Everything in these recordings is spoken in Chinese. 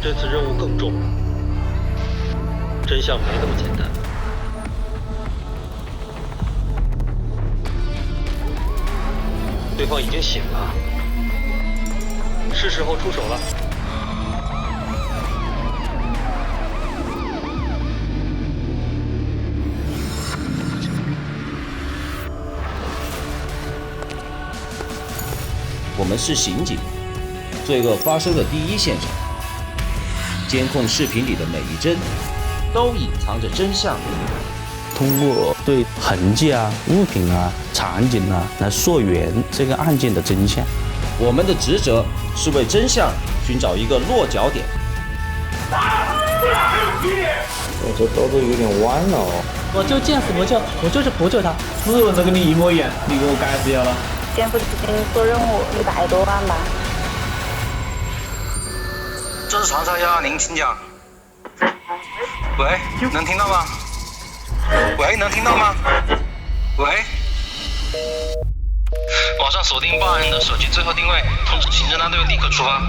這次任務更重，真相沒那麼簡單。对方已經醒了，是時候出手了。我們是刑警，罪惡發生的第一現場，監控視頻裡的每一幀都隱藏着真相。通過對痕跡啊、物品啊、場景啊來溯源這個案件的真相。我們的職責是為真相尋找一個落腳點。我這刀都有點彎了哦。我就見死不救，我就是不救他。指纹都跟你一模一樣，你给我改死掉了。肩负资金做任务100多万吧。这是长沙120，请讲。喂，能听到吗？喂，能听到吗？喂。马上锁定报案人的手机最后定位，通知刑侦大队立刻出发。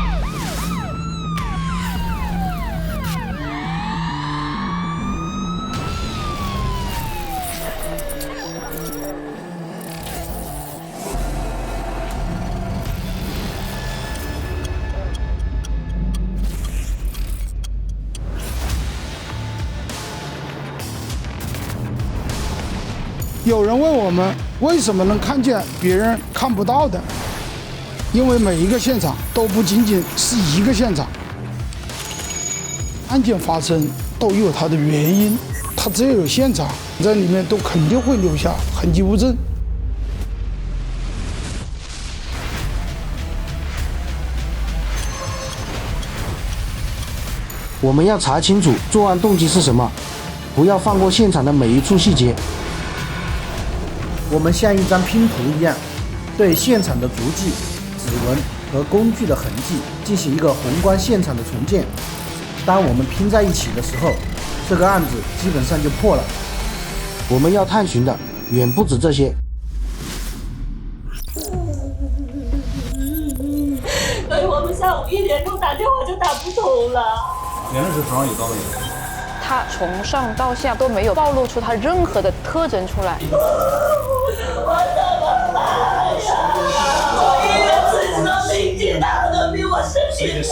有人問我們為什麼能看見別人看不到的？因為每一個現場都不僅僅是一個現場，案件發生都有它的原因，它只要有現場在裡面，都肯定會留下痕跡物證。我們要查清楚作案動機是什麼，不要放過現場的每一處細節。我們像一張拼圖一樣，對現場的足跡、指紋和工具的痕跡進行一個宏觀現場的重建。當我們拼在一起的時候，這個案子基本上就破了。我們要探尋的遠不止這些。所以我們下午1點鐘打電話就打不通了。原來是頭上有刀的。他從上到下都沒有暴露出他任何的特徵出來。我怎麼辦呀？我医院自己的民警他都比我生气，我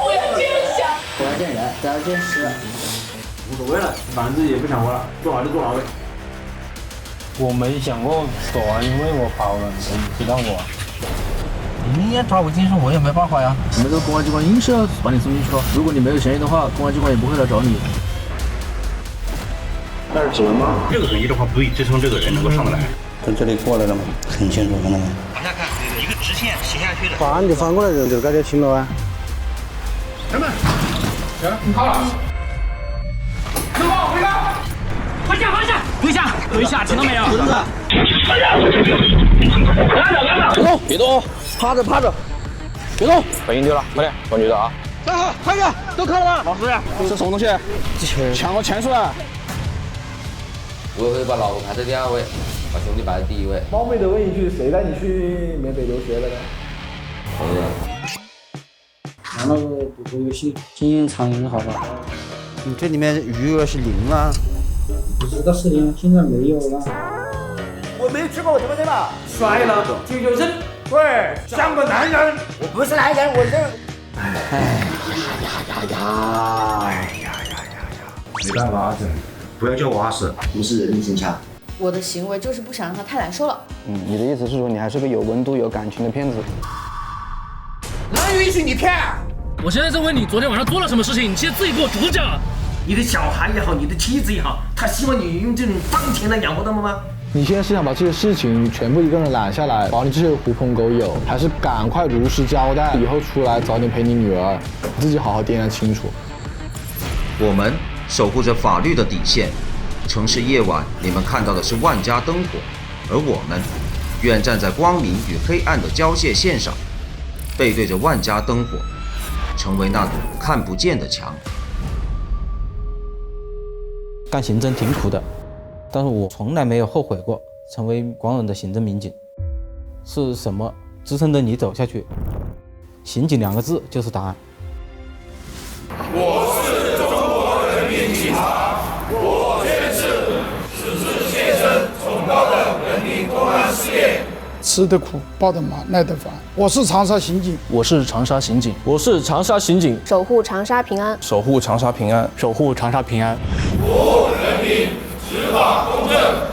不要这样。多少件人，多少件事，無所謂了，反正自己也不想活了，做好就做好唄。我沒想過躲，因為我跑了，你知道我。你也抓不進去，我也沒辦法呀。我們這個公安機關硬是要把你送進去了。如果你沒有嫌疑的話，公安機關也不會來找你。那是指紋嗎？這個痕跡的話，足以支撐這個人能夠上得來。從這裡過來了嗎？很清楚，看到沒？往下看，一個直線斜下去的。把案就翻過來，人就感覺清了啊。人們，行，你好了。跟我回答。放下，放下，跪下，跪下，听到沒有？蹲着。別動，別動，趴着，趴着，別動。把銀丟了，快點，把女的啊。站好，快點，都看了嗎？老師，這是什麼東西？搶個錢出來。我會把老婆排在第2位，把兄弟擺在第1位。冒昧的問一句，誰帶你去緬北留學的呢？朋友。然後賭博遊戲，經驗長贏好吧？你這裡面餘額是0啊？你知道是0，現在沒有了。我沒吃過，我怎麼對吧？摔了就有人，對，像個男人。我不是男人，我是。沒辦法，阿正，不要叫我阿 Sir，不是人性強。我的行為就是不想讓他太難受了。你的意思是說你還是個有溫度、有感情的騙子？哪允許你騙？我現在在問你昨天晚上做了什麼事情，你現在自己給我主講。你的小孩也好，你的妻子也好，他希望你用這種髒錢來養活他們嗎？你現在是想把這些事情全部一個人攬下來，保你這些狐朋狗友，還是趕快如實交代，以後出來早點陪你女兒，自己好好掂量清楚。我們守護着法律的底線。城市夜晚，你們看到的是萬家燈火，而我們願站在光明與黑暗的交界線上，背對着萬家燈火，成為那堵看不見的牆。幹刑偵挺苦的，但是我從來沒有後悔過成為廣遠的刑偵民警。是什麼支撐着你走下去？刑警2個字就是答案。我是中國人民警察，我宣誓矢志献身崇高的人民公安事業。吃得苦，抱得麻，耐得烦。我是长沙刑警，我是长沙刑警，我是长沙刑警，守護長沙平安，守護長沙平安，守護長沙平安。服務人民，執法公正。